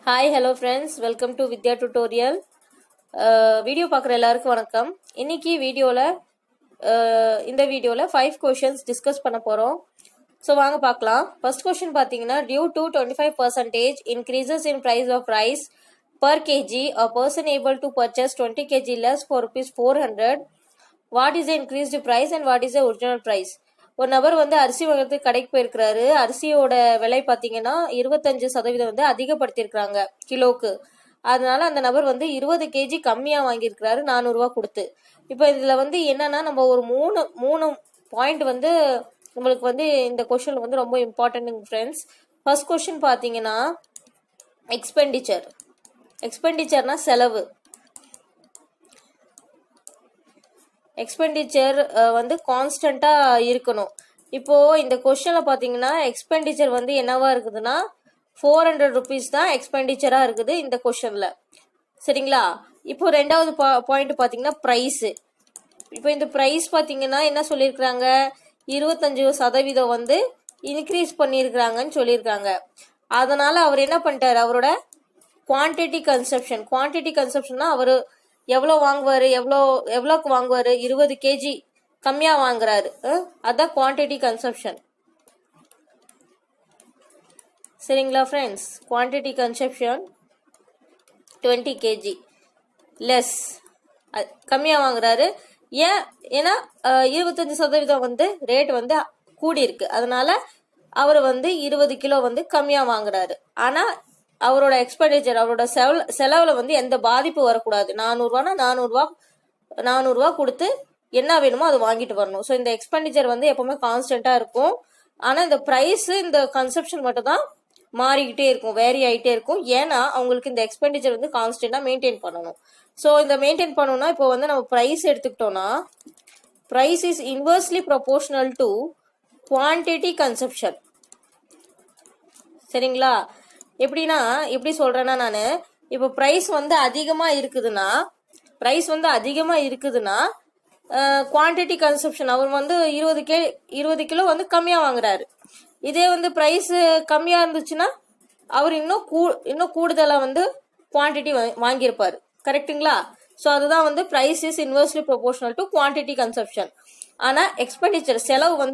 Hi hello friends, welcome to Vidya tutorial. Video பார்க்குற எல்லாருக்கும் வணக்கம். இன்னைக்கு இந்த வீடியோவில் 5 கொஷின்ஸ் டிஸ்கஸ் பண்ண போகிறோம். ஸோ வாங்க பார்க்கலாம். ஃபர்ஸ்ட் கொஷின் பார்த்தீங்கன்னா, due to 25% increases in price of rice per kg, a person able to purchase 20 kg less for rupees 400. What is the increased price and what is the original price? ஒரு நபர் அரிசி வாங்குறதுக்கு கடைக்கு போயிருக்கிறாரு. அரிசியோட விலை பார்த்தீங்கன்னா 25% அதிகப்படுத்தியிருக்கிறாங்க கிலோக்கு. அதனால அந்த நபர் 20 கேஜி கம்மியாக வாங்கியிருக்கிறாரு 400 ரூபா கொடுத்து. இப்போ இதில் என்னன்னா, நம்ம ஒரு மூணு பாயிண்ட் நம்மளுக்கு இந்த கொஸ்டின் ரொம்ப இம்பார்ட்டன்ட் ஃப்ரெண்ட்ஸ். ஃபர்ஸ்ட் கொஸ்டின் பார்த்தீங்கன்னா, எக்ஸ்பெண்டிச்சர்னா செலவு. எக்ஸ்பெண்டிச்சர் கான்ஸ்டண்டா இருக்கணும். இப்போ இந்த கொஸ்டின்ல பாத்தீங்கன்னா எக்ஸ்பெண்டிச்சர் என்னவா இருக்குதுன்னா 400 ருபீஸ் தான் எக்ஸ்பெண்டிச்சரா இருக்குது இந்த கொஸ்டின்ல. சரிங்களா? இப்போ ரெண்டாவது பாயிண்ட் பாத்தீங்கன்னா பிரைஸ். இப்போ இந்த பிரைஸ் பாத்தீங்கன்னா என்ன சொல்லியிருக்கிறாங்க, 25% இன்க்ரீஸ் பண்ணியிருக்கிறாங்கன்னு சொல்லியிருக்காங்க. அதனால அவர் என்ன பண்ணிட்டாரு, அவரோட குவான்டிட்டி கன்சப்ஷன்னா அவரு எவ்வளோ வாங்குவாரு, எவ்வளோக்கு வாங்குவாரு, 20 கேஜி கம்மியா வாங்குறாரு. அதான் குவான்டிட்டி கன்சப்ஷன். சரிங்களா friends? Quantity consumption 20 KG less, கம்மியா வாங்குறாரு. ஏன்னா 25% ரேட் கூடி இருக்கு. அதனால அவர் 20 கிலோ கம்மியா வாங்குறாரு. ஆனா அவரோட எக்ஸ்பெண்டிச்சர், அவரோட செலவுல எந்த பாதிப்பு வரக்கூடாது. 400 ரூபா கொடுத்து என்ன வேணுமோ அது வாங்கிட்டு வரணும். ஸோ இந்த எக்ஸ்பெண்டிச்சர் எப்பவுமே கான்ஸ்டன்டா இருக்கும். ஆனா இந்த பிரைஸ், இந்த கன்சப்ஷன் மட்டும் தான் மாறிக்கிட்டே இருக்கும், வேரி ஆகிட்டே இருக்கும். ஏன்னா அவங்களுக்கு இந்த எக்ஸ்பெண்டிச்சர் கான்ஸ்டன்டா மெயின்டைன் பண்ணணும். ஸோ இந்த மெயின்டைன் பண்ணணும்னா இப்போ நம்ம பிரைஸ் எடுத்துக்கிட்டோம்னா, price is inversely proportional to quantity consumption. சரிங்களா? எப்படி சொல்றேன்னா, நான் இப்போ பிரைஸ் அதிகமா இருக்குதுன்னா குவான்டிட்டி கன்சப்ஷன் அவர் 20 கிலோ கம்மியா வாங்குறாரு. இதே பிரைஸ் கம்மியா இருந்துச்சுன்னா அவர் இன்னும் கூடுதலா குவான்டிட்டி வாங்கியிருப்பாரு. கரெக்டுங்களா? ஸோ அதுதான் price is inversely proportional to quantity consumption. ஆனா எக்ஸ்பெண்டிச்சர், செலவு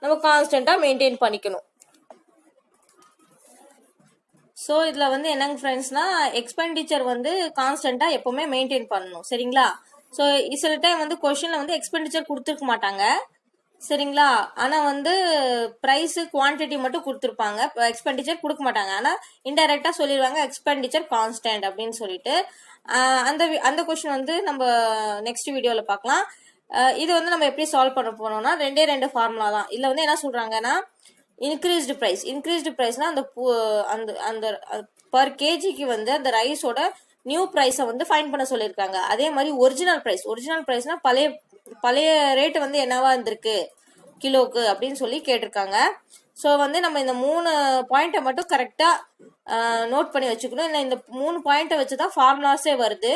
நம்ம கான்ஸ்டன்டா மெயின்டைன் பண்ணிக்கணும். ஸோ இதில் என்னங்க ஃப்ரெண்ட்ஸ்னா, எக்ஸ்பெண்டிச்சர் கான்ஸ்டன்டா எப்பவுமே மெயின்டைன் பண்ணணும். சரிங்களா? ஸோ சில டைம் கொஸ்டின்ல எக்ஸ்பெண்டிச்சர் கொடுத்துருக்க மாட்டாங்க. சரிங்களா? ஆனால் ப்ரைஸ் குவான்டிட்டி மட்டும் கொடுத்துருப்பாங்க, எக்ஸ்பெண்டிச்சர் கொடுக்க மாட்டாங்க. ஆனால் இன்டைரக்டா சொல்லிடுவாங்க எக்ஸ்பெண்டிச்சர் கான்ஸ்டன்ட் அப்படின்னு சொல்லிட்டு. அந்த கொஸ்டின் நம்ம நெக்ஸ்ட் வீடியோவில் பார்க்கலாம். இது நம்ம எப்படி சால்வ் பண்ண போனோம்னா, ரெண்டு ஃபார்முலா தான். இதில் என்ன சொல்றாங்கன்னா, இன்க்ரீஸ்டு ப்ரைஸ்னா அந்த பர் கேஜிக்கு அந்த ரைஸோட நியூ ப்ரைஸை ஃபைன் பண்ண சொல்லியிருக்காங்க. அதே மாதிரி ஒரிஜினல் ப்ரைஸ்னா பழைய ரேட் என்னவா இருந்திருக்கு கிலோக்கு அப்படின்னு சொல்லி கேட்டிருக்காங்க. ஸோ நம்ம இந்த 3 பாயிண்ட்டை மட்டும் கரெக்டா நோட் பண்ணி வச்சுக்கணும். இந்த 3 பாயிண்ட்டை வச்சு தான் ஃபார்முலாஸே வருது.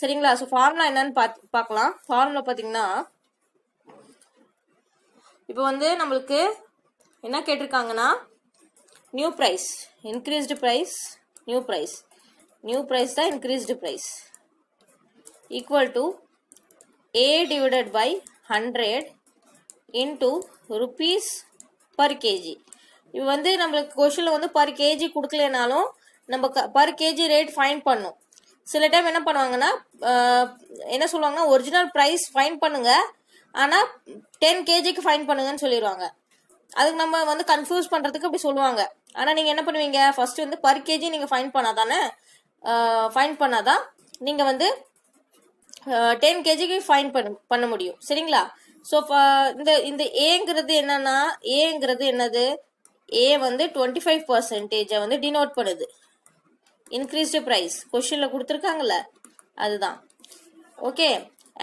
சரிங்களா? ஸோ ஃபார்முலா என்னன்னு பார்க்கலாம். ஃபார்முலா பார்த்தீங்கன்னா, இப்போ நம்மளுக்கு என்ன கேட்டிருக்காங்கன்னா, new price, increased price, new price தான் increased price equal to A divided by 100 into rupees per kg. இது நம்மளுக்கு கொஸ்டின்ல பர் கேஜி கொடுக்கலனாலும் நம்ம பர் கேஜி ரேட் ஃபைன் பண்ணும். சில டைம் என்ன பண்ணுவாங்கன்னா, என்ன சொல்லுவாங்கன்னா, ஒரிஜினல் பிரைஸ் ஃபைன் பண்ணுங்க, ஆனா 10 கேஜிக்கு ஃபைன் பண்ணுங்கன்னு சொல்லிடுவாங்க. அதுக்கு நம்ம கன்ஃபியூஸ் பண்றதுக்கு அப்படி சொல்லுவாங்க. ஆனா நீங்க என்ன பண்ணுவீங்க, ஃபர்ஸ்ட் பர் கேஜி நீங்க ஃபைன் பண்ணாதான் நீங்க 10 கேஜிக்கு ஃபைன் பண்ண முடியும். சரிங்களா? ஸோ இந்த ஏங்கிறது என்னது, ஏ 25% டினோட் பண்ணுது. இன்க்ரீஸ்டு பிரைஸ் கொஸ்டின்ல கொடுத்துருக்காங்கல்ல, அதுதான். Okay,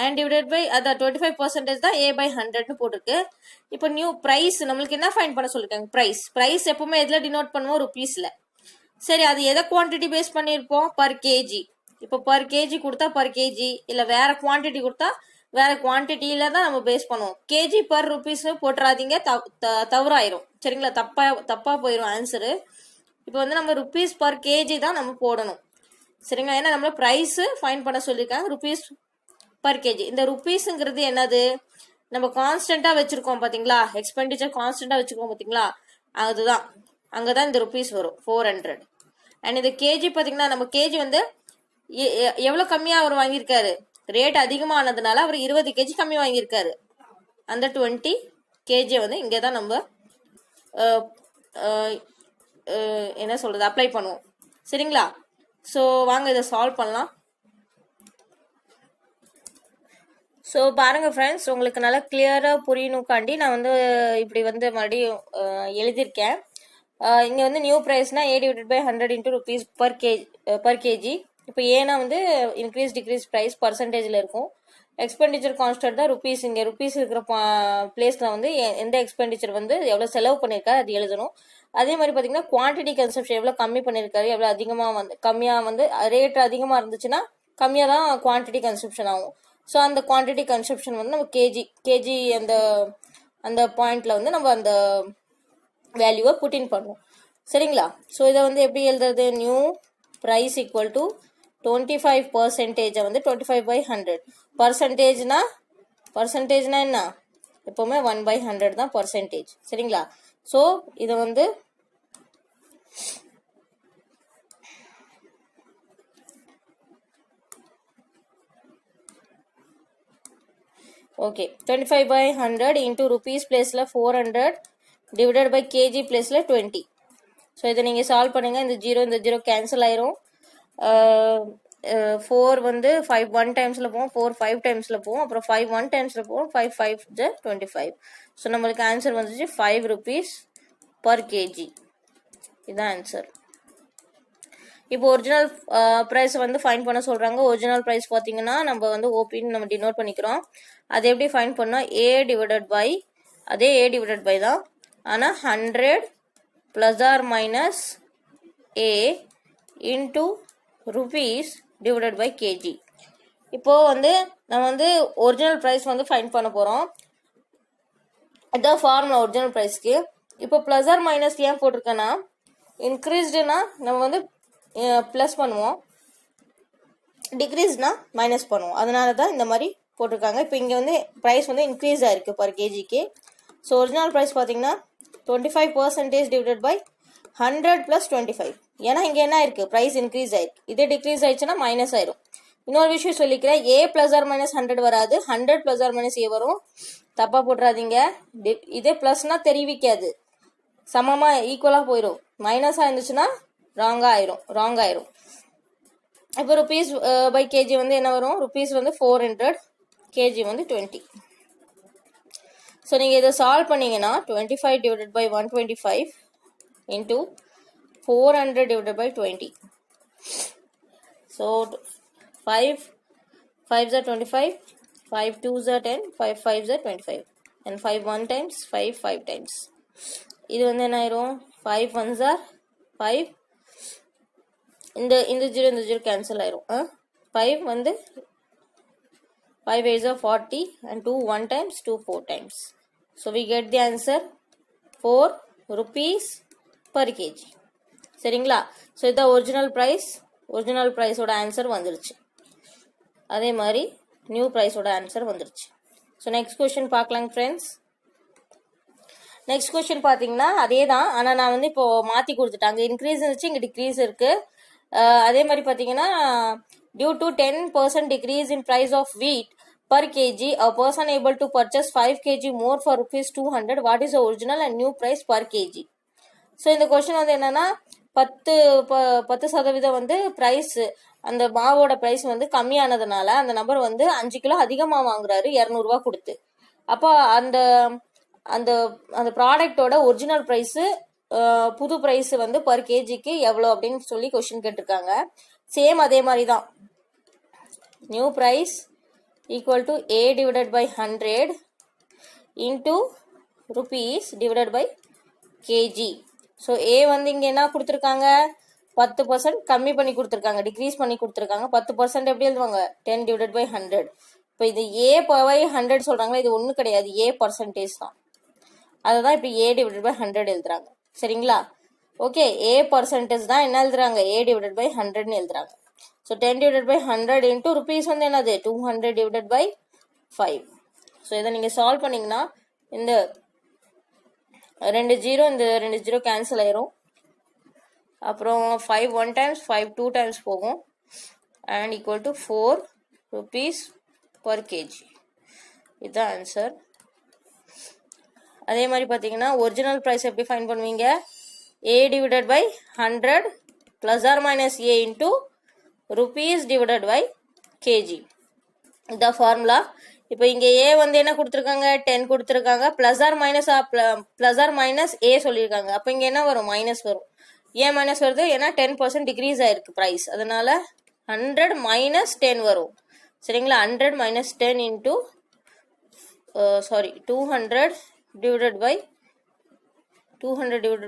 and divided by the 25% தான் A by 100 போட்டிருக்கு. இப்போ நியூ பிரைஸ் நம்மளுக்கு என்ன ஃபைன் பண்ண சொல்லிருக்காங்க, பிரைஸ் எப்பவுமே எதுல டினோட் பண்ணுவோம், ருபீஸ்ல. சரி, அது எதை குவான்டிட்டி பேஸ் பண்ணியிருப்போம், பர் கேஜி. இப்போ பர் கேஜி கொடுத்தா பர் கேஜி, இல்ல வேற குவான்டிட்டி கொடுத்தா வேற குவான்டிட்டியில தான் நம்ம பேஸ் பண்ணுவோம். கேஜி பர் ருபீஸ் போட்டுறாதீங்க, தவறாயிரும். சரிங்களா? தப்பா போயிடும் ஆன்சரு. இப்போ வந்து நம்ம ருபீஸ் பர் கேஜி தான் நம்ம போடணும். சரிங்களா? ஏன்னா நம்மள ப்ரைஸ் ஃபைன் பண்ண சொல்லியிருக்காங்க ருபீஸ் பர் கேஜி. இந்த ருபீஸுங்கிறது என்னது, நம்ம கான்ஸ்டண்ட்டாக வச்சுருக்கோம் பார்த்தீங்களா, எக்ஸ்பெண்டிச்சர் கான்ஸ்டண்ட்டாக வச்சுருக்கோம் பார்த்தீங்களா, அதுதான் அங்கே தான் இந்த ருபீஸ் வரும் 400. அண்ட் இந்த கேஜி பார்த்தீங்கன்னா நம்ம கேஜி வந்து எவ்வளோ கம்மியாக அவர் வாங்கியிருக்காரு, ரேட் அதிகமானதுனால அவர் 20 கேஜி கம்மி வாங்கியிருக்காரு. அந்த 20 கேஜியை வந்து இங்கே தான் நம்ம என்ன சொல்கிறது அப்ளை பண்ணுவோம். சரிங்களா? ஸோ வாங்க இதை சால்வ் பண்ணலாம். ஸோ பாருங்கள் ஃப்ரெண்ட்ஸ், உங்களுக்கு நல்லா கிளியராக புரியணுக்காண்டி நான் வந்து இப்படி வந்து மறுபடியும் எழுதியிருக்கேன். இங்கே வந்து new ப்ரைஸ்னால் A divided by 100 into rupees per kg. இப்போ ஏன்னா வந்து இன்க்ரீஸ் டிக்ரீஸ் ப்ரைஸ் பர்சன்டேஜில் இருக்கும். எக்ஸ்பெண்டிச்சர் கான்ஸ்டன்ட் தான் ருபீஸ். இங்கே ருபீஸ் இருக்கிற பிளேஸில் வந்து எந்த எக்ஸ்பெண்டிச்சர் வந்து எவ்வளோ செலவு பண்ணியிருக்காரு அது எழுதணும். அதே மாதிரி பார்த்தீங்கன்னா குவான்டிட்டி கன்சப்ஷன் எவ்வளோ கம்மி பண்ணியிருக்காரு, எவ்வளோ அதிகமாக வந்து கம்மியாக வந்து ரேட் அதிகமாக இருந்துச்சுன்னா கம்மியாக தான் குவான்டிட்டி கன்சப்ஷன் ஆகும். ஸோ அந்த குவான்டிட்டி கன்சப்ஷன் வந்து நம்ம கேஜி அந்த பாயிண்டில் வந்து நம்ம அந்த வேல்யூவை புட்டின் பண்ணுவோம். சரிங்களா? ஸோ இதை வந்து எப்படி எழுதுறது, நியூ ப்ரைஸ் ஈக்குவல் டு 25% வந்து 25/100. பர்சன்டேஜ்னா என்ன, எப்போவுமே 1/100 தான் பர்சன்டேஜ். சரிங்களா? ஸோ இதை வந்து ஓகே 25/100 இன்டூ ருபீஸ் பிளேஸில் 400 டிவைடட் பை கேஜி பிளேஸில் 20. ஸோ இதை நீங்கள் சால்வ் பண்ணுங்கள். இந்த ஜீரோ கேன்சல் ஆயிரும். 4 வந்து 5 1 டைம்ஸில் போகும், 4 5 டைம்ஸில் போகும், அப்புறம் 5 1 டைம்ஸில் போகும், 5 5 25. ஸோ நம்மளுக்கு ஆன்சர் வந்துச்சு 5 rupees per kg. இதுதான் ஆன்சர். இப்போ ஒரிஜினல் ப்ரைஸ் வந்து ஃபைன் பண்ண சொல்கிறாங்க. ஒரிஜினல் ப்ரைஸ் பார்த்தீங்கன்னா நம்ம வந்து ஓபின்னு நம்ம டினோட் பண்ணிக்கிறோம். அது எப்படி ஃபைன் பண்ணோம், A டிவைடட் பை தான், ஆனால் 100 + or - A into rupees divided by kg. இப்போது வந்து நம்ம வந்து ஒரிஜினல் ப்ரைஸ் வந்து ஃபைன் பண்ண போகிறோம். அதுதான் ஃபார்முலா ஒரிஜினல் ப்ரைஸ்க்கு. இப்போ ப்ளஸ் ஆர் மைனஸ் ஏன் போட்டிருக்கேன்னா, இன்க்ரீஸ்டுனா நம்ம வந்து ப்ளஸ் பண்ணுவோம், டிக்ரீஸ்னா மைனஸ் பண்ணுவோம். அதனால தான் இந்த மாதிரி போட்டிருக்காங்க. இப்போ இங்கே வந்து ப்ரைஸ் வந்து இன்க்ரீஸ் ஆகிருக்கு பர் கேஜிக்கு. ஸோ ஒரிஜினல் ப்ரைஸ் பார்த்தீங்கன்னா 25% டிவைடட் பை 100 + 25. ஏன்னா இங்கே என்ன இருக்குது, ப்ரைஸ் இன்க்ரீஸ் ஆயிருக்கு. இதே டிக்ரீஸ் ஆயிடுச்சுன்னா மைனஸ் ஆயிரும். இன்னொரு விஷயம் சொல்லிக்கிறேன், A + or - 100 வராது, 100 + or - A வரும். தப்பாக போட்டுறாதீங்க. இதே ப்ளஸ்னா தெரிவிக்காது, சமமாக ஈக்குவலாக போயிடும். மைனஸாக இருந்துச்சுன்னா ராங் ஆயிரும். இப்போ ருபீஸ் பை கேஜி வந்து என்ன வரும், ருபீஸ் வந்து 400, கேஜி வந்து 20. ஸோ நீங்கள் இதை சால்வ் பண்ணிங்கன்னா 25 divided by 125 into 400 divided by 20. So 5 5s are 25, 5 2s are 10, 5 5s are 25, and 5 1 times, 5 5 times. இது வந்து என்ன ஆயிரும், 5 1s are 5, இந்த 0 கேன்சல் ஆயிரும். 5 வந்து 5 8s are 40, and 2 1 times, 2 4 times. So we get the answer 4 rupees per kg. சரிங்களா? So இதான் original ப்ரைஸோட answer வந்துருச்சு. அதே மாதிரி நியூ ப்ரைஸோட ஆன்சர் வந்துருச்சு. ஸோ நெக்ஸ்ட் கொஸ்டின் பார்க்கலாங்க ஃப்ரெண்ட்ஸ். நெக்ஸ்ட் கொஸ்டின் பார்த்தீங்கன்னா அதே தான், ஆனால் நான் வந்து இப்போ மாற்றி கொடுத்துட்டாங்க. இன்க்ரீஸ் இருந்துச்சு, இங்கே டிக்ரீஸ் இருக்கு. அதே மாதிரி பார்த்தீங்கன்னா due to 10% decrease in price of wheat per kg, a person able to purchase 5 kg more for rupees 200. What is the original and new price per kg? So இந்த கொஸ்டின் வந்து என்னன்னா 10% வந்து ப்ரைஸ், அந்த மாவோட ப்ரைஸ் வந்து கம்மியானதுனால அந்த நபர் வந்து 5 கிலோ அதிகமாக வாங்குறாரு 200 ரூபா கொடுத்து. அப்போ அந்த அந்த அந்த ப்ராடக்டோட ஒரிஜினல் ப்ரைஸு புது ப்ரைஸ் வந்து பர் கேஜிக்கு எவ்வளோ அப்படின்னு சொல்லி கொஸ்டின் கேட்டிருக்காங்க. சேம் அதே மாதிரி தான், new price equal to A divided by 100 into rupees divided by kg. So A வந்து இங்கே என்ன கொடுத்துருக்காங்க, 10% கம்மி பண்ணி கொடுத்துருக்காங்க, டிக்ரீஸ் பண்ணி கொடுத்துருக்காங்க. 10% எப்படி எழுதுவாங்க, 10 divided by 100. இப்போ இது A by 100 சொல்கிறாங்களா, இது ஒன்றும் கிடையாது, A பர்சன்டேஜ் தான். அதை தான் இப்போ A divided by 100 எழுதுறாங்க. சரிங்களா? ஓகே, ஏ பர்சன்டேஜ் தான் என்ன எழுதுறாங்க, ஏ டிவைடட் பை 100ன்னு எழுதுறாங்க. So 10 divided by 100 into rupees வந்து என்னது 200 டிவைடட் பை 5. ஸோ இதை நீங்கள் சால்வ் பண்ணிங்கன்னா இந்த 2 ஜீரோ இந்த 2 ஜீரோ கேன்சல் ஆயிரும். அப்புறம் 5 1 டைம்ஸ் 5 2 டைம்ஸ் போகும் and equal to 4 rupees per kg. இதுதான் ஆன்சர். அதே மாதிரி பார்த்தீங்கன்னா ஒரிஜினல் ப்ரைஸ் எப்படி ஃபைன் பண்ணுவீங்க, A divided by 100 plus R minus A into rupees divided by kg. இதுதான் ஃபார்முலா. இப்போ இங்கே ஏ வந்து என்ன கொடுத்துருக்காங்க, 10 கொடுத்துருக்காங்க, ப்ளஸ் ஆர் மைனஸ் ஏ சொல்லியிருக்காங்க. அப்போ இங்கே என்ன வரும், மைனஸ் வரும். ஏன் மைனஸ் வருது, ஏன்னா 10% டிக்ரீஸ் ஆயிருக்கு ப்ரைஸ், அதனால 100 மைனஸ் 10 வரும். சரிங்களா, 100 minus 10 into 200 divided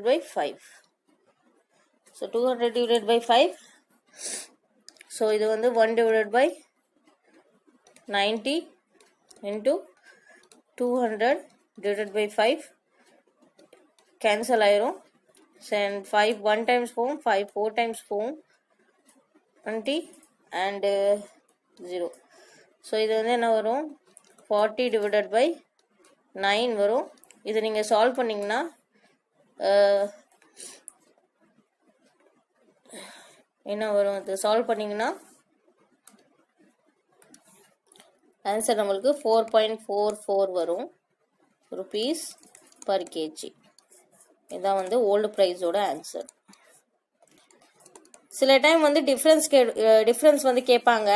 by 5. So 200 divided by 5. So இது வந்து 1 divided by 90 into 200 divided by 5 cancel ஆயிரும். 5 1 times போகும், 5 4 times போகும், 20 and 0. ஸோ இது வந்து என்ன வரும், 40 divided by 9 வரும். இது நீங்கள் சால்வ் பண்ணிங்கன்னா என்ன வரும், இது சால்வ் பண்ணிங்கன்னா ஆன்சர் நம்மளுக்கு 4.44 வரும் ருபீஸ் பர் கேஜி. இதான் வந்து ஓல்டு ப்ரைஸோட ஆன்சர். சில டைம் வந்து டிஃப்ரென்ஸ் வந்து கேட்பாங்க.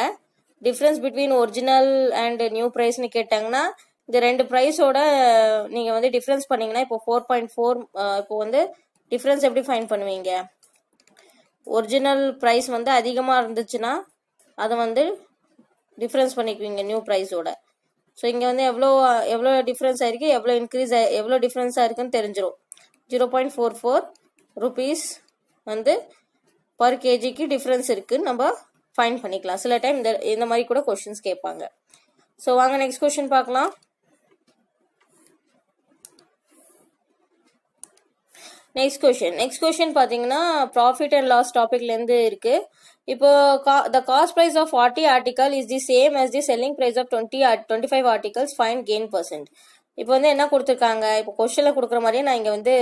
Difference between original and new ப்ரைஸ்னு கேட்டாங்கன்னா இந்த ரெண்டு ப்ரைஸோட நீங்கள் வந்து டிஃப்ரென்ஸ் பண்ணிங்கன்னா இப்போ 4.4 இப்போ வந்து டிஃப்ரென்ஸ் எப்படி ஃபைன் பண்ணுவீங்க, ஒரிஜினல் ப்ரைஸ் வந்து அதிகமாக இருந்துச்சுன்னா அதை வந்து டிஃப்ரென்ஸ் பண்ணிக்குவீங்க நியூ ப்ரைஸோட. ஸோ இங்கே வந்து எவ்வளோ டிஃப்ரென்ஸ் ஆயிருக்கு, எவ்வளோ டிஃப்ரென்ஸ் ஆயிருக்குன்னு தெரிஞ்சிடும். 0.44 ருபீஸ் வந்து பர் கேஜிக்கு டிஃப்ரென்ஸ் இருக்குன்னு நம்ம ஃபைன் பண்ணிக்கலாம். சில டைம் இந்த மாதிரி கூட கொஸ்டின்ஸ் கேட்பாங்க. ஸோ வாங்க நெக்ஸ்ட் கொஸ்டின் பார்க்கலாம். நெக்ஸ்ட் கொஸ்டின் பார்த்தீங்கன்னா ப்ராஃபிட் அண்ட் லாஸ் டாபிக்லேருந்து இருக்கு. இப்போ the cost price of 40 article is the same as the selling price of 25 articles, find gain %. இப்போ வந்து என்ன கொடுத்துருக்காங்க, இப்போ கொஸ்டினில் கொடுக்குற மாதிரியே நான் இங்கே வந்து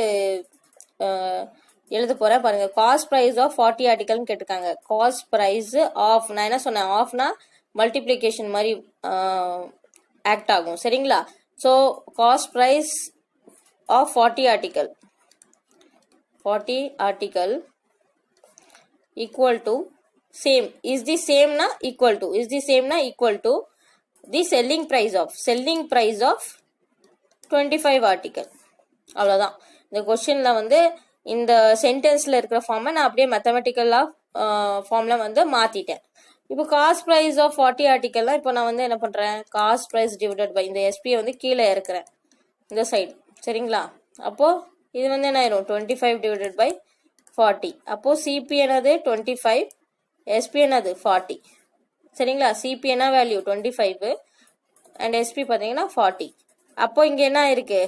எழுத போகிறேன் பாருங்க. காஸ்ட் ப்ரைஸ் ஆஃப் 40 ஆர்டிக்கல்னு கேட்டிருக்காங்க. காஸ்ட் ப்ரைஸ் ஆஃப், நான் என்ன சொன்னேன், ஆஃப்னா மல்டிப்ளிகேஷன் மாதிரி ஆக்ட் ஆகும். சரிங்களா, so cost price of 40 article equal to same is the சேம்னா equal to the selling price of 25 article. அவ்வளோதான். இந்த கொஸ்டினில் வந்து இந்த சென்டென்ஸில் இருக்கிற ஃபார்மை நான் அப்படியே மேத்தமெட்டிக்கலாக ஃபார்மில் வந்து மாற்றிட்டேன். இப்போ காஸ்ட் ப்ரைஸ் ஆஃப் 40 ஆர்டிக்கல்லாம் இப்போ நான் வந்து என்ன பண்ணுறேன், காஸ்ட் ப்ரைஸ் டிவைடட் பை இந்த எஸ்பியை வந்து கீழே இறக்குறேன் இந்த சைடு. சரிங்களா, அப்போது இது வந்து என்ன ஆயிரும், 25 டிவைடட் பை 40. அப்போது சிபி என்னது 25, எஸ்பி என்னது 40. சரிங்களா, சிபி என்ன வேல்யூ 25 அண்ட் எஸ்பி பார்த்தீங்கன்னா 40. அப்போ இங்கே என்ன இருக்கு,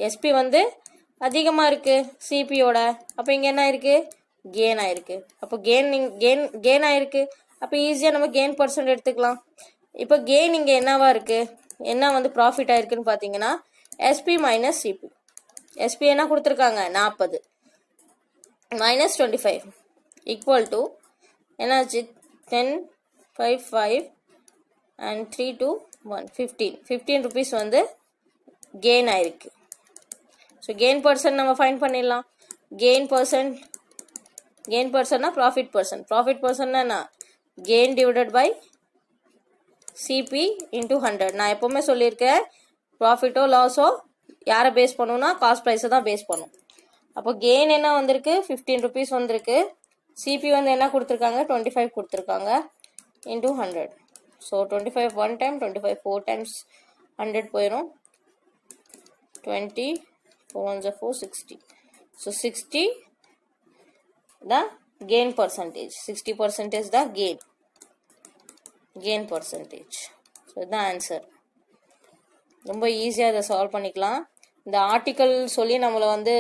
எஸ்பி வந்து அதிகமாக இருக்கு சிபியோட. அப்போ இங்கே என்ன ஆயிருக்கு, கெயின் ஆயிருக்கு. அப்போ கெயின் ஆயிருக்கு. அப்போ ஈஸியாக நம்ம கெயின் % எடுத்துக்கலாம். இப்போ கெயின் இங்கே என்னவா இருக்கு, என்ன வந்து ப்ராஃபிட் ஆயிருக்குன்னு பார்த்தீங்கன்னா எஸ்பி மைனஸ் சிபி. எஸ்பி என்ன கொடுத்துருக்காங்க 40 மைனஸ் 25 ஈக்குவல் டு என்னாச்சு 10 5 5 அண்ட் 3 2 1 15 ருபீஸ் வந்து கெயின் ஆயிருக்கு. ஸோ கெயின் % நம்ம ஃபைன் பண்ணிடலாம். கெயின் பர்சன்ட்னா ப்ராஃபிட் பர்சன்ட்னா என்ன, gain divided by CP into 100. நான் எப்போவுமே சொல்லியிருக்கேன், ப்ராஃபிட்டோ லாஸோ யாரை பேஸ் பண்ணுன்னா காஸ்ட் ப்ரைஸை தான் பேஸ் பண்ணும். அப்போ கெயின் என்ன வந்திருக்கு 15 ருபீஸ் வந்திருக்கு. சிபி வந்து என்ன கொடுத்துருக்காங்க 25 கொடுத்துருக்காங்க இன்டூ 100. ஸோ 25 1 டைம், 25 4 டைம்ஸ் 100 போயிடும். 20 4 1 4 60. So 60 the gain percentage. 60% the gain percentage. So the answer. ரொம்ப ஈஸியாக இதை சால்வ் பண்ணிக்கலாம். இந்த ஆர்டிக்கல் சொல்லி நம்மளை வந்து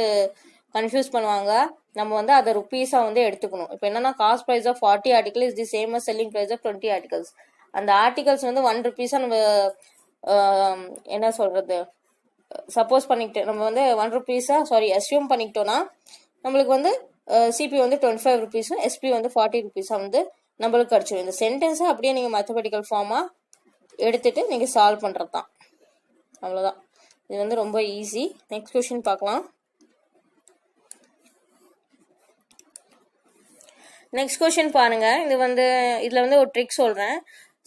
கன்ஃபியூஸ் பண்ணுவாங்க. நம்ம வந்து அதை ருப்பீஸாக வந்து எடுத்துக்கணும். இப்போ என்னன்னா cost price of 40 article is the same as selling price of 20 articles. அந்த ஆர்டிகல்ஸ் வந்து 1 ருப்பீஸாக நம்ம என்ன சொல்கிறது சப்போஸ் பண்ணிக்கிட்டு நம்ம வந்து 1 ருப்பீஸாக அஸ்யூம் பண்ணிக்கிட்டோன்னா நம்மளுக்கு வந்து சிபி வந்து 25 ருப்பீஸும் எஸ்பி வந்து 40 ருப்பீஸாக வந்து நம்மளுக்கு கிடச்சிடும். இந்த சென்டென்ஸை அப்படியே நீங்கள் மேத்தமெட்டிக்கல் ஃபார்மாக எடுத்துகிட்டு நீங்கள் சால்வ் பண்ணுறது தான். அவ்வளோதான். இது வந்து ரொம்ப ஈஸி. நெக்ஸ்ட் கொஸ்டின் பார்க்கலாம். நெக்ஸ்ட் கொஸ்டின் பாருங்க. இது வந்து இதில் வந்து ஒரு ட்ரிக் சொல்கிறேன்.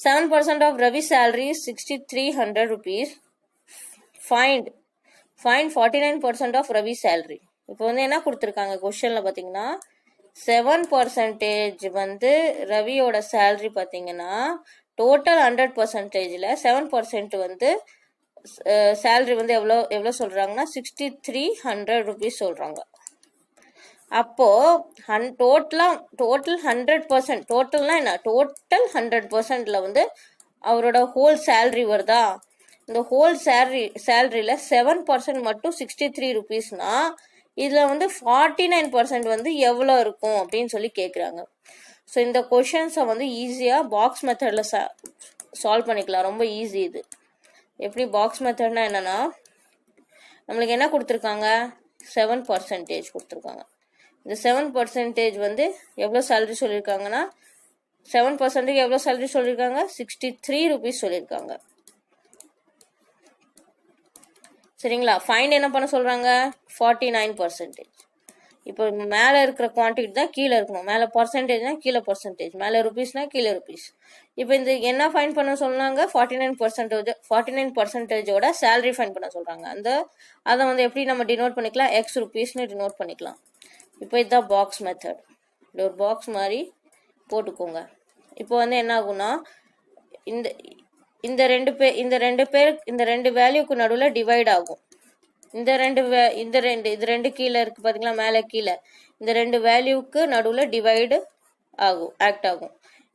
7% of Ravi salary 6300 rupees. Find 49% of Ravi salary. இப்போ வந்து என்ன கொடுத்துருக்காங்க கொஸ்டினில் பார்த்தீங்கன்னா 7% வந்து ரவியோட சேலரி பார்த்தீங்கன்னா டோட்டல் 100%ல் 7% வந்து சேலரி வந்து எவ்வளோ சொல்கிறாங்கன்னா 6300 rupees சொல்கிறாங்க. அப்போ டோட்டல் 100%, டோட்டல்னா என்ன, டோட்டல் 100%ல வந்து அவரோட ஹோல் சேலரி வருதா. இந்த ஹோல் சேலரியில 7% மட்டும் 63 rupeesனா இதில் வந்து 49% வந்து எவ்வளோ இருக்கும் அப்படின்னு சொல்லி கேட்குறாங்க. ஸோ இந்த கொஷின்ஸை வந்து ஈஸியாக பாக்ஸ் மெத்தடில் சால்வ் பண்ணிக்கலாம். ரொம்ப ஈஸி இது. எப்படி பாக்ஸ் மெத்தட்னா என்னன்னா நம்மளுக்கு என்ன கொடுத்துருக்காங்க 7% கொடுத்துருக்காங்க. இந்த 7% வந்து எவ்வளோ சேலரி சொல்லியிருக்காங்கன்னா 7% எவ்வளோ சேலரி சொல்லியிருக்காங்க 63 rupees சொல்லியிருக்காங்க. சரிங்களா. ஃபைண்ட் என்ன பண்ண சொல்கிறாங்க 49%. இப்போ மேலே இருக்கிற குவான்டிட்டி தான் கீழே இருக்கணும். மேலே பர்சன்டேஜ்னா கீழே பர்சன்டேஜ், மேலே ருபீஸ்னா கீழே ருபீஸ். இப்போ இந்த என்ன ஃபைன் பண்ண சொன்னாங்க 49%ஓட சேலரி ஃபைன் பண்ண சொல்கிறாங்க. அதை வந்து எப்படி நம்ம டினோட் பண்ணிக்கலாம் எக்ஸ் ருபீஸ்னு டினோட் பண்ணிக்கலாம். இப்போ இதுதான் பாக்ஸ் மெத்தட். இது ஒரு பாக்ஸ் மாதிரி போட்டுக்கோங்க. இப்போ வந்து என்ன ஆகும்னா இந்த ரெண்டு வேல்யூக்கு நடுவில் டிவைட் ஆகும். இது ரெண்டு கீழே இருக்கு பார்த்தீங்களா, மேலே கீழே இந்த ரெண்டு வேல்யூக்கு நடுவில் டிவைடு ஆக்ட் ஆகும்.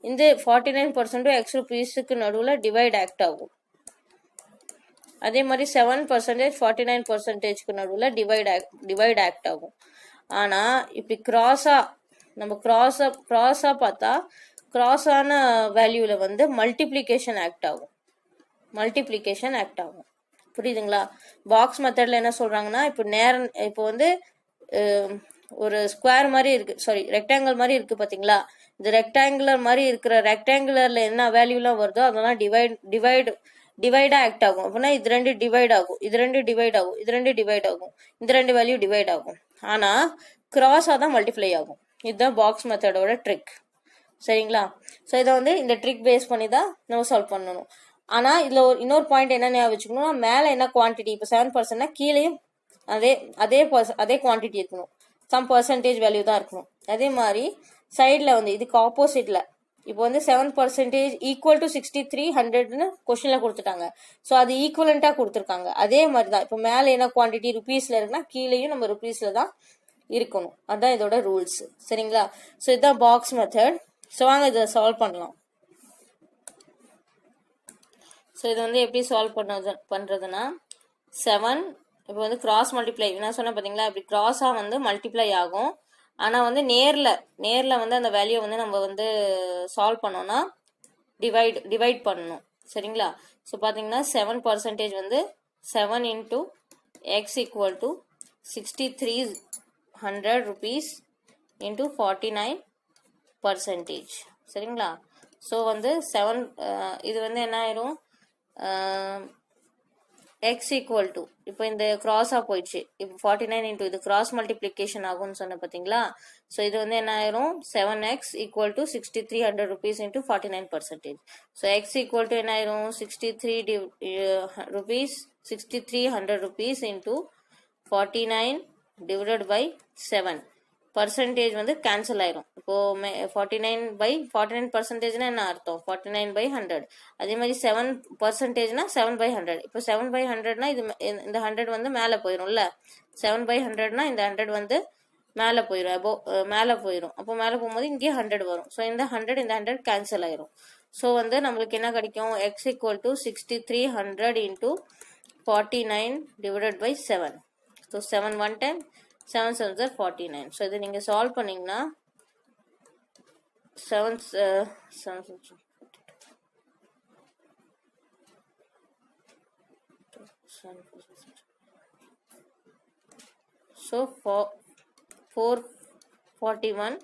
இந்த 49% எக்ஸ் ருபீஸுக்கு நடுவில் டிவைட் ஆக்ட் ஆகும். அதே மாதிரி 7% 49%க்கு நடுவில் டிவைட் ஆக்ட் ஆகும். ஆனால் இப்படி நம்ம கிராஸாக பார்த்தா கிராஸான வேல்யூவில் வந்து மல்டிப்ளிகேஷன் ஆக்ட் ஆகும். புரியுதுங்களா. பாக்ஸ் மெத்தடில் என்ன சொல்கிறாங்கன்னா இப்போ வந்து ஒரு ஸ்கொயர் மாதிரி இருக்குது, ரெக்டாங்கிள் மாதிரி இருக்குது பார்த்தீங்களா. இந்த ரெக்டாங்குலர் மாதிரி இருக்கிற ரெக்டாங்குலரில் என்ன வேல்யூலாம் வருதோ அதெல்லாம் டிவைடாக ஆக்ட் ஆகும். அப்படின்னா இது ரெண்டு டிவைட் ஆகும், இது ரெண்டு டிவைட் ஆகும், இந்த ரெண்டு வேல்யூ டிவைட் ஆகும். ஆனால் கிராஸாக தான் மல்டிப்ளை ஆகும். இதுதான் பாக்ஸ் மெத்தடோட ட்ரிக். சரிங்களா. ஸோ இதை வந்து இந்த ட்ரிக் பேஸ் பண்ணி தான் நம்ம சால்வ் பண்ணணும். ஆனால் இதில் இன்னொரு பாயிண்ட் என்ன ஞாபகம் வச்சுக்கணும், மேலே என்ன குவான்டிட்டி இப்போ 7%னா கீழேயும் அதே குவான்டிட்டி இருக்கணும், சம் பர்சன்டேஜ் வேல்யூ தான் இருக்கணும். அதே மாதிரி சைடில் வந்து இதுக்கு ஆப்போசிட்டில் இப்போ வந்து 7% ஈக்குவல் டு 6300ன்னு கொஸ்டினில் கொடுத்துட்டாங்க. ஸோ அது ஈக்குவலண்ட்டாக கொடுத்துருக்காங்க. அதே மாதிரி தான் இப்போ மேலே என்ன குவான்டிட்டி ருபீஸில் இருக்குன்னா கீழேயும் நம்ம ருபீஸில் தான் இருக்கணும். அதுதான் இதோட ரூல்ஸ். சரிங்களா. ஸோ இதுதான் பாக்ஸ் மெத்தட். ஸோ வாங்க இதை சால்வ் பண்ணலாம். ஸோ இது வந்து எப்படி சால்வ் பண்ணுறதுன்னா 7 இப்போ வந்து கிராஸ் மல்டிப்ளை நான் சொன்னேன் பார்த்தீங்களா, இப்படி கிராஸாக வந்து மல்டிப்ளை ஆகும். ஆனால் வந்து நேரில் வந்து அந்த வேல்யூ வந்து நம்ம வந்து சால்வ் பண்ணோன்னா டிவைட் பண்ணணும். சரிங்களா. ஸோ பார்த்தீங்கன்னா 7% வந்து 7 into x equal to 6300 rupees into 49%. சரிங்களா. ஸோ வந்து 7 இது வந்து என்ன ஆயிரும் x equal to இப்போ இந்த கிராஸாக போயிடுச்சு. இப்போ 49 into இது கிராஸ் மல்டிப்ளிகேஷன் ஆகும்னு சொன்ன பார்த்தீங்களா. ஸோ இது வந்து என்ன ஆயிரும் 7x equal to 6300 rupees into 49%. So x equal to என்ன ஆயிரும் 6300 rupees into 49 divided by 7. Percentage வந்து கேன்சல் ஆயிரும். இப்போ 49% என்ன அர்த்தம் 49/100. அதே மாதிரி 7%னா 7/100. இப்போ 7/100னா இந்த 100 வந்து மேலே போயிரும்ல. 7/100னா இந்த 100 வந்து மேலே போயிடும். அப்போ மேலே போகும்போது இங்கேயே 100 வரும். ஸோ இந்த 100 கேன்சல் ஆயிரும். ஸோ வந்து நம்மளுக்கு என்ன கிடைக்கும் x equal to 6300 into 49 divided by 7. So 7 1 time 7 7s are 49. So இது நீங்கள் சால்வ் பண்ணிங்கன்னா 7 ஸோ 441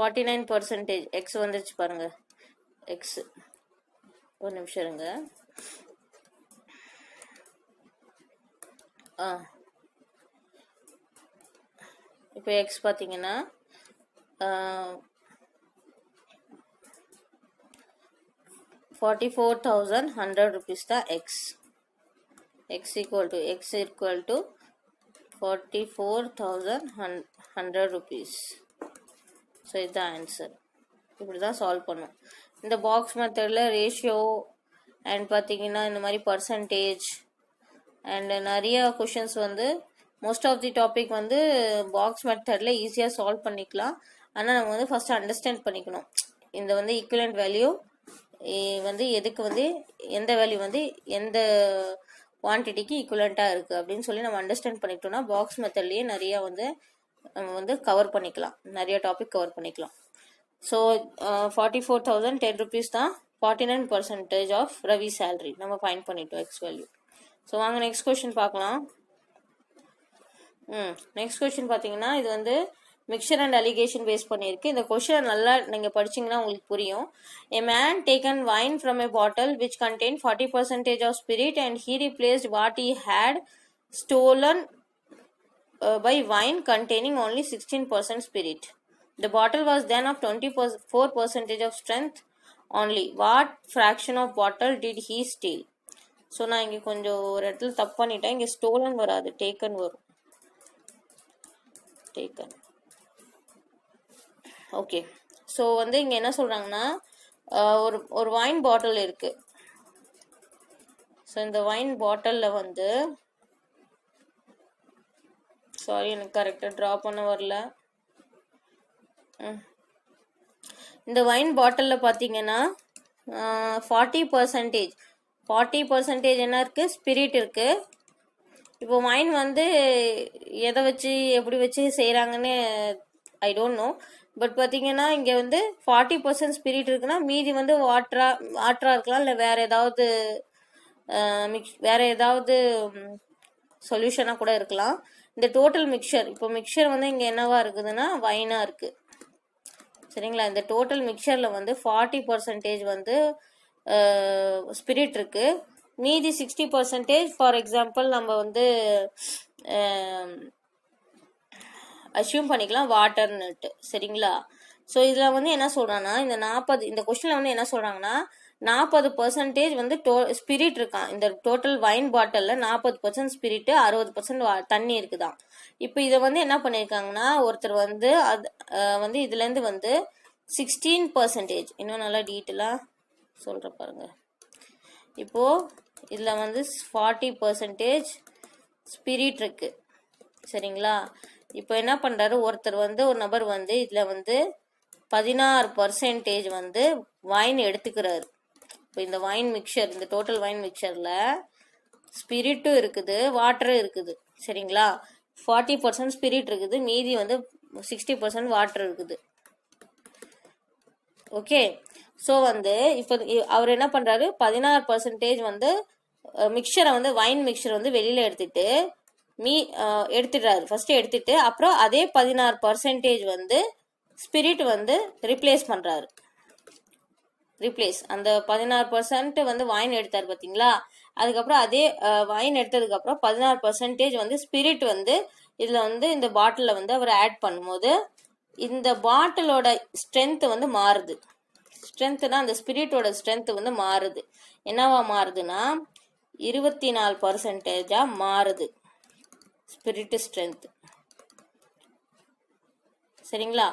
49% எக்ஸ் வந்துருச்சு பாருங்க. எக்ஸ் ஒரு நிமிஷம் இருங்க. இப்போ எக்ஸ் பார்த்தீங்கன்னா 44,100 rupees தான் X. X equal to 44,100 rupees. So இதுதான் ஆன்சர். இப்படி தான் சால்வ் பண்ணும். இந்த பாக்ஸ் மெத்தடில் ரேஷியோ அண்ட் பார்த்தீங்கன்னா இந்த மாதிரி பர்சன்டேஜ் அண்ட் நிறைய கொஷின்ஸ் வந்து மோஸ்ட் ஆஃப் தி டாபிக் வந்து பாக்ஸ் மெத்தடில் ஈஸியாக சால்வ் பண்ணிக்கலாம். ஆனால் நம்ம வந்து ஃபஸ்ட்டு அண்டர்ஸ்டாண்ட் பண்ணிக்கணும். இந்த வந்து ஈக்குவலண்ட் வேல்யூ வந்து எதுக்கு வந்து எந்த வேல்யூ வந்து எந்த குவான்டிட்டிக்கு ஈக்குவலண்ட்டாக இருக்குது அப்படின்னு சொல்லி நம்ம அண்டர்ஸ்டாண்ட் பண்ணிக்கிட்டோம்னா பாக்ஸ் மெத்தட்லேயே நிறையா வந்து நம்ம வந்து கவர் பண்ணிக்கலாம், நிறைய டாபிக் கவர் பண்ணிக்கலாம். ஸோ 44,010 rupees தான் 49% ஆஃப் ரவி சேலரி நம்ம ஃபைண்ட் பண்ணிட்டோம் எக்ஸ் வேல்யூ. ஸோ வாங்க நெக்ஸ்ட் கொஸ்டின் பார்க்கலாம். நெக்ஸ்ட் கொஸ்டின் பார்த்தீங்கன்னா இது வந்து மிக்சர் அண்ட் அலிகேஷன் பேஸ் பண்ணியிருக்கு. இந்த கொஸ்டினை நல்லா நீங்கள் படிச்சிங்கன்னா உங்களுக்கு புரியும். A man taken wine from a bottle which contained 40% of spirit and he replaced what he had stolen by wine containing only 16% spirit. The bottle was then of 24% of strength only. What fraction of bottle did he steal? So நான் இங்கே கொஞ்சம் ஒரு இடத்துல தப்பு பண்ணிட்டேன். இங்கே stolon வராது, taken வரும். டேக்கன். ஓகே. ஸோ வந்து இங்கே என்ன சொல்கிறாங்கன்னா ஒரு வைன் பாட்டில் இருக்குது. ஸோ இந்த வைன் பாட்டிலில் வந்து சாரி எனக்கு கரெக்டாக ட்ரா பண்ண வரல. இந்த வைன் பாட்டிலில் பார்த்தீங்கன்னா 40% என்ன இருக்குது, ஸ்பிரிட் இருக்குது. இப்போ வைன் வந்து எதை வச்சு எப்படி வச்சு செய்கிறாங்கன்னு ஐ டோன்ட் நோ. பட் பார்த்தீங்கன்னா இங்கே வந்து 40% ஸ்பிரிட் இருக்குன்னா மீதி வந்து வாட்டராக இருக்கலாம், இல்லை வேற ஏதாவது சொல்யூஷனாக கூட இருக்கலாம். இந்த டோட்டல் மிக்சர், இப்போ மிக்சர் வந்து இங்கே என்னவா இருக்குதுன்னா வைனாக இருக்குது. சரிங்களா? இந்த டோட்டல் மிக்சரில் வந்து 40% வந்து ஸ்பிரிட் இருக்கு, மீதி 60% ஃபார் எக்ஸாம்பிள் நம்ம வந்து அசியூம் பண்ணிக்கலாம் வாட்டர்னுட்டு. சரிங்களா? ஸோ இதில் வந்து என்ன சொல்கிறாங்கன்னா இந்த கொஸ்டினில் வந்து என்ன சொல்கிறாங்கன்னா 40% வந்து ஸ்பிரிட் இருக்கான். இந்த டோட்டல் வைன் பாட்டிலில் 40% ஸ்பிரிட்டு, 60% தண்ணி இருக்குதான். இப்போ இதை வந்து என்ன பண்ணியிருக்காங்கன்னா ஒருத்தர் வந்து வந்து இதுலேருந்து வந்து 16%, இன்னும் நல்லா டீட்டெயிலாக சொல்கிற பாருங்க. இப்போது இதில் வந்து 40% ஸ்பிரிட் இருக்குது. சரிங்களா? இப்போ என்ன பண்ணுறாரு ஒருத்தர் வந்து ஒரு நபர் வந்து இதில் வந்து 16% வந்து வைன் எடுத்துக்கிறாரு. இப்போ இந்த வைன் மிக்சர், இந்த டோட்டல் வைன் மிக்சரில் ஸ்பிரிட்டும் இருக்குது, வாட்டரும் இருக்குது. சரிங்களா? 40% ஸ்பிரிட் இருக்குது, மீதி வந்து 60% வாட்டர் இருக்குது. ஓகே. ஸோ வந்து இப்போ அவர் என்ன பண்ணுறாரு 16% வந்து மிக்சரை வந்து வைன் மிக்சர் வந்து வெளியில் எடுத்துடுறாரு. ஃபர்ஸ்ட் எடுத்துட்டு அப்புறம் அதே 16% வந்து ஸ்பிரிட் வந்து ரிப்ளேஸ் பண்ணுறாரு. அந்த 16% வந்து வைன் எடுத்தார் பார்த்தீங்களா? அதுக்கப்புறம் அதே வைன் எடுத்ததுக்கப்புறம் 16% வந்து ஸ்பிரிட் வந்து இதில் வந்து இந்த பாட்டிலில் வந்து அவர் ஆட் பண்ணும்போது இந்த பாட்டிலோட ஸ்ட்ரென்த் வந்து மாறுது. ஸ்ட்ரென்த்னா அந்த ஸ்பிரிட்டோட ஸ்ட்ரென்த் வந்து மாறுது. என்னவா மாறுதுன்னா 24% மாறுது ஸ்பிரிட் ஸ்ட்ரென்த். சரிங்களா?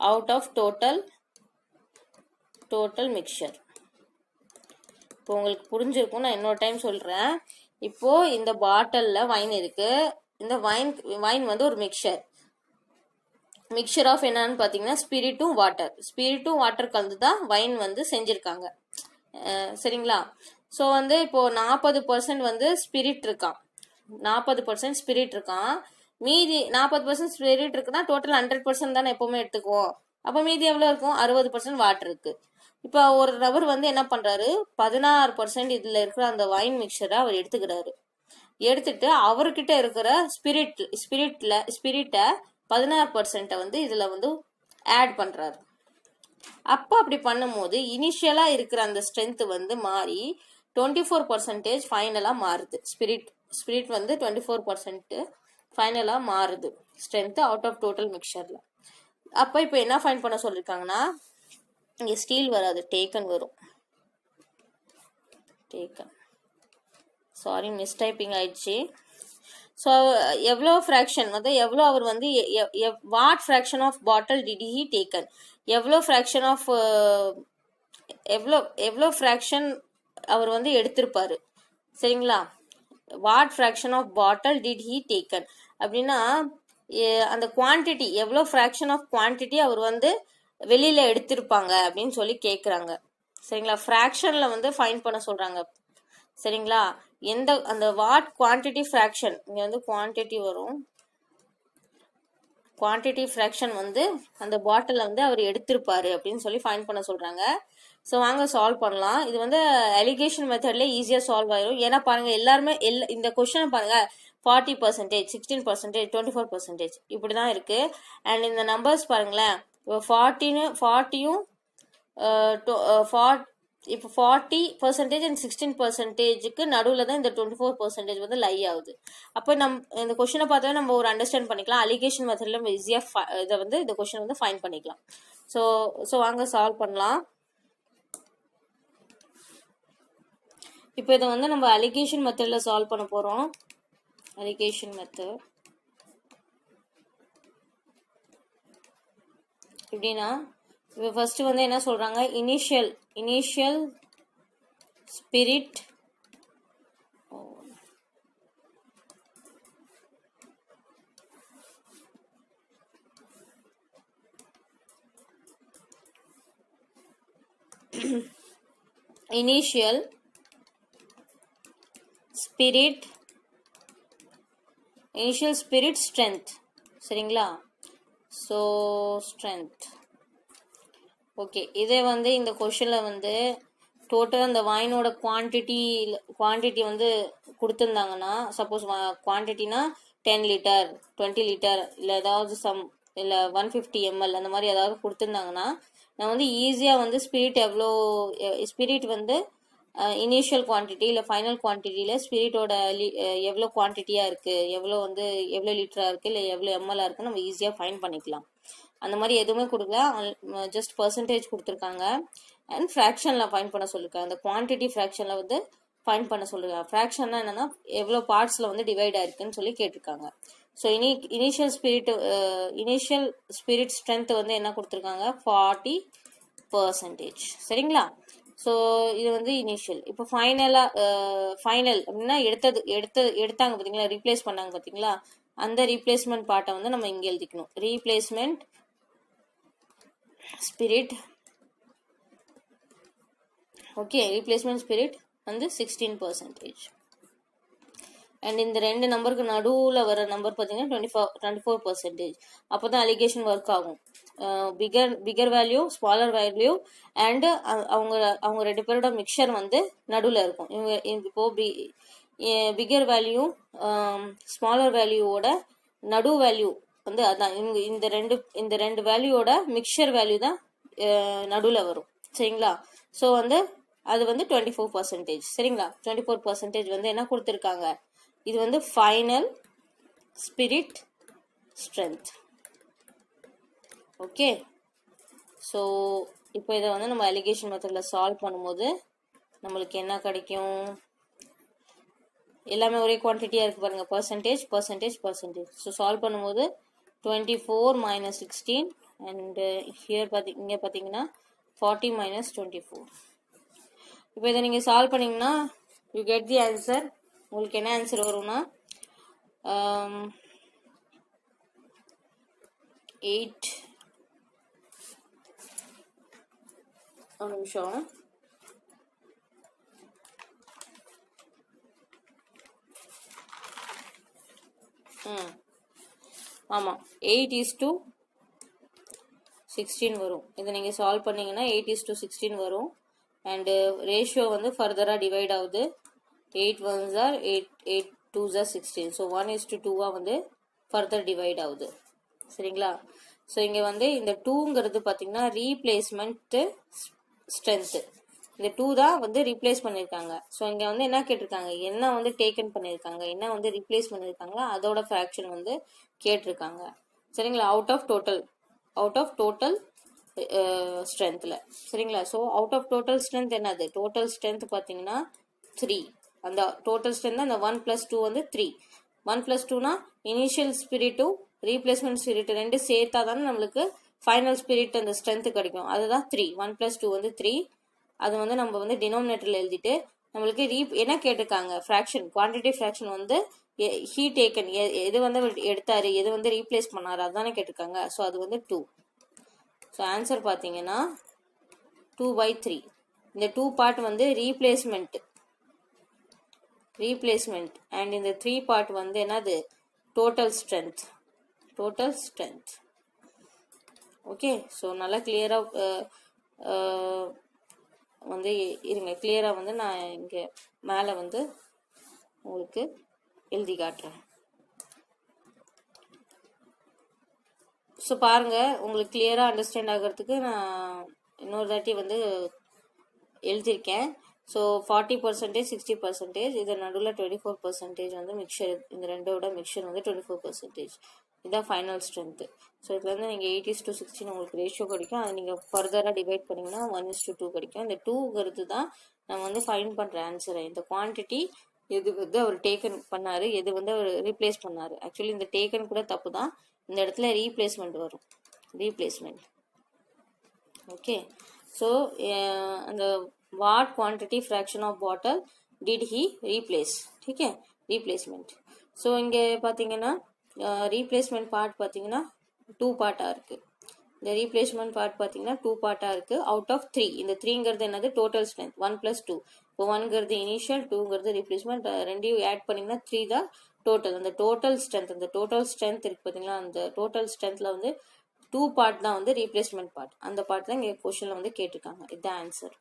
Out of total mixture. இப்போ உங்களுக்கு புரிஞ்சிருக்கும், நான் இன்னொரு டைம் சொல்கிறேன். இப்போது இந்த பாட்டிலில் வைன் இருக்குது. இந்த வைன் வந்து ஒரு மிக்சர் ஆஃப் என்னன்னு பார்த்தீங்கன்னா ஸ்பிரிட்டும் வாட்டர் கலந்து தான் வைன் வந்து செஞ்சுருக்காங்க. சரிங்களா? ஸோ வந்து இப்போது 40% வந்து ஸ்பிரிட் இருக்கான். மீதி 40% ஸ்பிரிட் இருக்குன்னா டோட்டல் 100% தானே எப்பவுமே எடுத்துக்குவோம். அப்போ மீதி எவ்வளோ இருக்கும்? 60% வாட்டர் இருக்கு. இப்போ ஒரு நபர் வந்து என்ன பண்றாரு, 16% இதுல இருக்கிற அந்த வைன் மிக்சரை அவர் எடுத்துக்கிறாரு. எடுத்துட்டு அவர்கிட்ட இருக்கிற ஸ்பிரிட்டை 16% வந்து இதுல வந்து ஆட் பண்றாரு. அப்போ அப்படி பண்ணும்போது இனிஷியலா இருக்கிற அந்த ஸ்ட்ரென்த் வந்து மாறி 24% ஃபைனலா மாறுது. ஸ்பிரிட் வந்து 24% ஃபைனலா மாறுது ஸ்ட்ரென்த் அவுட் ஆஃப் டோட்டல் மிக்சர்ல. அப்போ இப்போ என்ன ஃபைண்ட் பண்ண சொல்லியிருக்காங்கன்னா, இங்க ஸ்டீல் வராது, டேக்கன் வரும். டேக்கன், சாரி மிஸ்டைப்பிங் ஆயிடுச்சு. ஸோ எவ்வளோ ஃப்ராக்ஷன் வந்து எவ்வளோ அவர் வந்து what fraction of bottle did he taken, எவ்வளோ ஃப்ராக்ஷன் ஆஃப் எவ்வளோ ஃப்ராக்ஷன் அவர் வந்து எடுத்திருப்பாரு. சரிங்களா? What fraction of bottle did he taken அப்படின்னா அந்த குவான்டிட்டி எவ்வளோ ஃப்ராக்ஷன் ஆஃப் குவான்டிட்டி அவர் வந்து வெளியில எடுத்திருப்பாங்க அப்படின்னு சொல்லி கேட்குறாங்க. சரிங்களா? ஃப்ராக்ஷன்ல வந்து ஃபைண்ட் பண்ண சொல்றாங்க. சரிங்களா? எந்த அந்த வாட் குவான்டிட்டி ஃப்ராக்ஷன், இங்க வந்து குவான்டிட்டி வரும், குவான்டிட்டி ஃப்ராக்ஷன் வந்து அந்த பாட்டில் வந்து அவர் எடுத்திருப்பாரு அப்படின்னு சொல்லி ஃபைண்ட் பண்ண சொல்றாங்க. ஸோ வாங்க சால்வ் பண்ணலாம். இது வந்து அலிகேஷன் மெத்தட்ல ஈஸியாக சால்வ் ஆயிரும். ஏன்னா பாருங்க எல்லாருமே இந்த கொஸ்டின் பாருங்க 40%, 16%, 24% இப்படி தான் இருக்கு. அண்ட் இந்த நம்பர்ஸ் பாருங்களேன், 40யும் இப்போ 40% அண்ட் 16%க்கு நடுவில் தான் இந்த 24% வந்து லை ஆகுது. அப்போ இந்த கொஸ்டினை பார்த்தாவே நம்ம ஒரு அண்டர்ஸ்டாண்ட் பண்ணிக்கலாம். அலிகேஷன் மெத்தட்ல நம்ம ஈஸியாக இதை வந்து இந்த கொஸ்டின் வந்து ஃபைண்ட் பண்ணிக்கலாம். ஸோ வாங்க சால்வ் பண்ணலாம். இப்போ இதை வந்து நம்ம அலிகேஷன் மெத்தட்ல சால்வ் பண்ண போறோம். அலிகேஷன் மெத்தட் எப்படின்னா, இப்போ ஃபர்ஸ்ட் வந்து என்ன சொல்றாங்க, initial spirit initial spirit strength. சரிங்களா? So strength okay. இதே வந்து இந்த கொஷனில் வந்து டோட்டல் அந்த வைனோட குவான்டிட்டி வந்து கொடுத்துருந்தாங்கன்னா, சப்போஸ் குவான்டிட்டினா 10 லிட்டர் 20 லிட்டர் இல்லை ஏதாவது இல்லை 150 ml அந்த மாதிரி ஏதாவது கொடுத்துருந்தாங்கன்னா, நான் வந்து ஈஸியாக வந்து ஸ்பிரிட் வந்து இனிஷியல் குவான்டிட்டி இல்லை ஃபைனல் குவான்டிட்டியில் ஸ்பிரிட்டோட எவ்வளோ குவான்டிட்டியாக இருக்குது, எவ்வளோ லிட்டராக இருக்குது, இல்லை எவ்வளோ எம்எல்லாக இருக்குன்னு நம்ம ஈஸியாக ஃபைண்ட் பண்ணிக்கலாம். அந்த மாதிரி எதுவுமே கொடுக்கல, ஜஸ்ட் பர்சன்டேஜ் கொடுத்துருக்காங்க. அண்ட் ஃப்ராக்ஷனில் ஃபைண்ட் பண்ண சொல்லியிருக்காங்க. அந்த குவான்டிட்டி ஃப்ராக்ஷனில் வந்து ஃபைண்ட் பண்ண சொல்லியிருக்காங்க. ஃப்ராக்ஷன்னா என்னன்னா எவ்வளோ பார்ட்ஸில் வந்து டிவைட் ஆயிருக்குன்னு சொல்லி கேட்டிருக்காங்க. ஸோ இனிஷியல் ஸ்பிரிட் ஸ்ட்ரென்த் வந்து என்ன கொடுத்துருக்காங்க, 40%. சரிங்களா? ஸோ இது வந்து இனிஷியல். இப்போ ஃபைனல் அப்படின்னா எடுத்தாங்க பார்த்தீங்களா, ரீப்ளேஸ் பண்ணாங்க பார்த்தீங்களா, அந்த ரீப்ளேஸ்மெண்ட் பார்ட்டை வந்து நம்ம இங்கே எழுதிக்கணும். Replacement spirit, okay, replacement spirit வந்து 16%. அண்ட் இந்த ரெண்டு நம்பருக்கு நடுவில் வர நம்பர் பார்த்தீங்கன்னா 24%. அப்போ தான் அலிகேஷன் ஒர்க் ஆகும். Bigger value, smaller value and அவங்க ரெண்டு பேரோட மிக்சர் வந்து நடுவில் இருக்கும். இப்போ பிகர் வேல்யூ ஸ்மாலர் வேல்யூவோட நடு வேல்யூ வந்து அதான் இந்த ரெண்டு வேல்யூவோட மிக்சர் வேல்யூ தான் நடுவில் வரும். சரிங்களா? ஸோ வந்து அது வந்து 24%. சரிங்களா? 24% வந்து என்ன கொடுத்துருக்காங்க, இது வந்து final spirit strength. Okay. So இப்போ இதை வந்து நம்ம அலிகேஷன் மெத்தடில் சால்வ் பண்ணும்போது நம்மளுக்கு என்ன கிடைக்கும், எல்லாமே ஒரே குவான்டிட்டியாக இருக்குது பாருங்க, பர்சன்டேஜ். ஸோ சால்வ் பண்ணும்போது 24 - 16 அண்ட் இங்கே பார்த்தீங்கன்னா 40 - 24. இப்போ இதை நீங்கள் சால்வ் பண்ணிங்கன்னா யூ கெட் தி ஆன்சர். உங்களுக்கு என்ன ஆன்சர் வரும்னா 8, ஒரு நிமிஷம், 8 ஆமாம் 8:16 வரும். இதை நீங்கள் சால்வ் பண்ணிங்கன்னா 8:16 வரும். அண்டு ரேஷியோ வந்து ஃபர்தராக டிவைட் ஆகுது. 8 1s are 8, 8 2s are 16. So 1:2 வந்து ஃபர்தர் டிவைட் ஆகுது. சரிங்களா? ஸோ இங்கே வந்து இந்த 2ங்கிறது பார்த்தீங்கன்னா ரீப்ளேஸ்மெண்ட்டு ஸ்ட்ரென்த்து. இந்த 2 தான் வந்து ரீப்ளேஸ் பண்ணியிருக்காங்க. ஸோ இங்கே வந்து என்ன கேட்டிருக்காங்க, என்ன வந்து டேக்கன் பண்ணியிருக்காங்க, என்ன வந்து ரீப்ளேஸ் பண்ணியிருக்காங்க, அதோட ஃப்ராக்ஷன் வந்து கேட்டிருக்காங்க. சரிங்களா? அவுட் ஆஃப் டோட்டல் ஸ்ட்ரென்த்தில். சரிங்களா? So out of total strength என்னது, டோட்டல் ஸ்ட்ரென்த் பார்த்தீங்கன்னா 3. அந்த டோட்டல் ஸ்ட்ரென்த் அந்த 1 + 2 வந்து 3. 1 + 2னா இனிஷியல் ஸ்பிரிட்டும் ரீப்ளேஸ்மெண்ட் ஸ்பிரிட் ரெண்டு சேர்த்தா தானே நம்மளுக்கு ஃபைனல் ஸ்பிரிட் அந்த ஸ்ட்ரென்த் கிடைக்கும். அதுதான் 3. 1 + 2 வந்து 3. அது வந்து நம்ம வந்து டினோமினேட்டரில் எழுதிட்டு நம்மளுக்கு என்ன கேட்டிருக்காங்க, ஃப்ராக்ஷன், குவான்டிட்டி ஃப்ராக்ஷன் வந்து ஹீ டேக்கன், எது வந்து எடுத்தாரு, எது வந்து ரீப்ளேஸ் பண்ணாரு, அதுதானே கேட்டிருக்காங்க. ஸோ அது வந்து 2. ஸோ ஆன்சர் பார்த்தீங்கன்னா 2/3. இந்த 2 பார்ட் வந்து ரீப்ளேஸ்மெண்ட் அண்ட் இந்த 3 பார்ட் வந்து என்னது, டோட்டல் ஸ்ட்ரென்த். ஓகே. ஸோ நல்லா கிளியராக வந்து இருங்க, கிளியராக வந்து நான் இங்கே மேலே வந்து உங்களுக்கு எழுதி காட்டுறேன். ஸோ பாருங்கள், உங்களுக்கு கிளியராக அண்டர்ஸ்டாண்ட் ஆகிறதுக்கு நான் இன்னொரு தாட்டி வந்து எழுதியிருக்கேன். ஸோ 40%, 60%, இது நடுவில் 24% வந்து மிக்சர், இந்த ரெண்டோட மிக்சர் வந்து 24%. இதுதான் ஃபைனல் ஸ்ட்ரென்த்து. ஸோ இதில் வந்து நீங்கள் 8:16 உங்களுக்கு ரேஷியோ கிடைக்கும். அதை நீங்கள் ஃபர்தராக டிவைட் பண்ணிங்கன்னா 1:2 கிடைக்கும். இந்த 2ங்கிறது தான் நம்ம வந்து ஃபைண்ட் பண்ணுற ஆன்சரை. இந்த குவான்டிட்டி எது வந்து அவர் டேக்கன் பண்ணார், எது வந்து அவர் ரீப்ளேஸ் பண்ணார். ஆக்சுவலி இந்த டேக்கன் கூட தப்பு தான், இந்த இடத்துல ரீப்ளேஸ்மெண்ட் வரும். ஓகே. ஸோ அந்த what quantity fraction of bottle did he replace? ठीक है, replacement. ஸோ இங்கே பார்த்தீங்கன்னா ரீப்ளேஸ்மெண்ட் பார்ட் பார்த்தீங்கன்னா 2 பார்ட்டாக இருக்குது. இந்த ரீப்ளேஸ்மெண்ட் பார்ட் பார்த்தீங்கன்னா 2 பார்ட்டாக இருக்குது. Out of 3. இந்த 3ங்கிறது என்னது, டோட்டல் ஸ்ட்ரென்த். 1 + 2. இப்போ 1ங்கிறது இனிஷியல், 2ங்கிறது ரீப்ளேஸ்மெண்ட். ரெண்டையும் ஆட் பண்ணிங்கன்னா 3 தான் டோட்டல். அந்த டோட்டல் ஸ்ட்ரென்த் இருக்குது பார்த்தீங்களா, அந்த டோட்டல் ஸ்ட்ரென்த்தில் வந்து 2 பார்ட் தான் வந்து ரீப்ளேஸ்மெண்ட் பார்ட். அந்த பார்ட் தான் இங்கே கொஷனில் வந்து கேட்டிருக்காங்க. இதுதான் ஆன்சர்.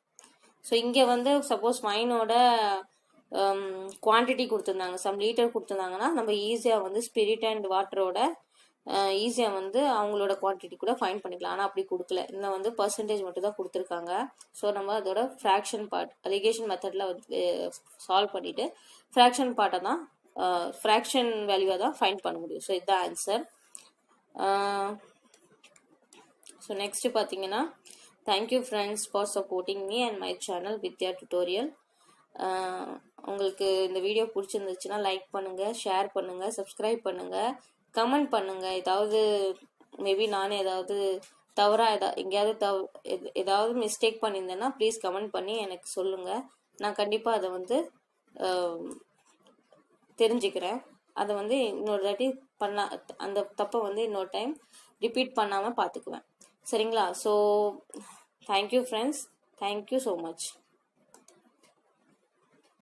ஸோ இங்கே வந்து சப்போஸ் வைனோட குவான்டிட்டி கொடுத்துருந்தாங்க, சம் லிட்டர் கொடுத்துருந்தாங்கன்னா நம்ம ஈஸியாக வந்து ஸ்பிரிட் அண்ட் வாட்டரோட ஈஸியாக வந்து அவங்களோட குவான்டிட்டி கூட ஃபைண்ட் பண்ணிக்கலாம். ஆனால் அப்படி கொடுக்கல, இன்னும் வந்து பர்சன்டேஜ் மட்டும் தான் கொடுத்துருக்காங்க. ஸோ நம்ம அதோட ஃப்ராக்ஷன் பார்ட் அலிகேஷன் மெத்தடில் வந்து சால்வ் பண்ணிவிட்டு ஃப்ராக்ஷன் பார்ட்டை தான் ஃப்ராக்ஷன் வேல்யூவை தான் ஃபைண்ட் பண்ண முடியும். ஸோ இதுதான் ஆன்சர். ஸோ நெக்ஸ்ட்டு பார்த்தீங்கன்னா, thank you friends for supporting me and my channel Vidya tutorial. உங்களுக்கு இந்த வீடியோ பிடிச்சிருந்துச்சுன்னா லைக் பண்ணுங்கள், ஷேர் பண்ணுங்கள், சப்ஸ்கிரைப் பண்ணுங்கள், கமெண்ட் பண்ணுங்கள். ஏதாவது மேபி நானே ஏதாவது தவறாக எங்கேயாவது ஏதாவது மிஸ்டேக் பண்ணியிருந்தேன்னா ப்ளீஸ் கமெண்ட் பண்ணி எனக்கு சொல்லுங்கள். நான் கண்டிப்பாக அதை வந்து தெரிஞ்சுக்கிறேன். அதை வந்து இன்னொரு தாட்டி அந்த தப்பை வந்து இன்னொரு டைம் ரிப்பீட் பண்ணாமல் பார்த்துக்குவேன். சரிங்களா? So thank you friends, thank you so much.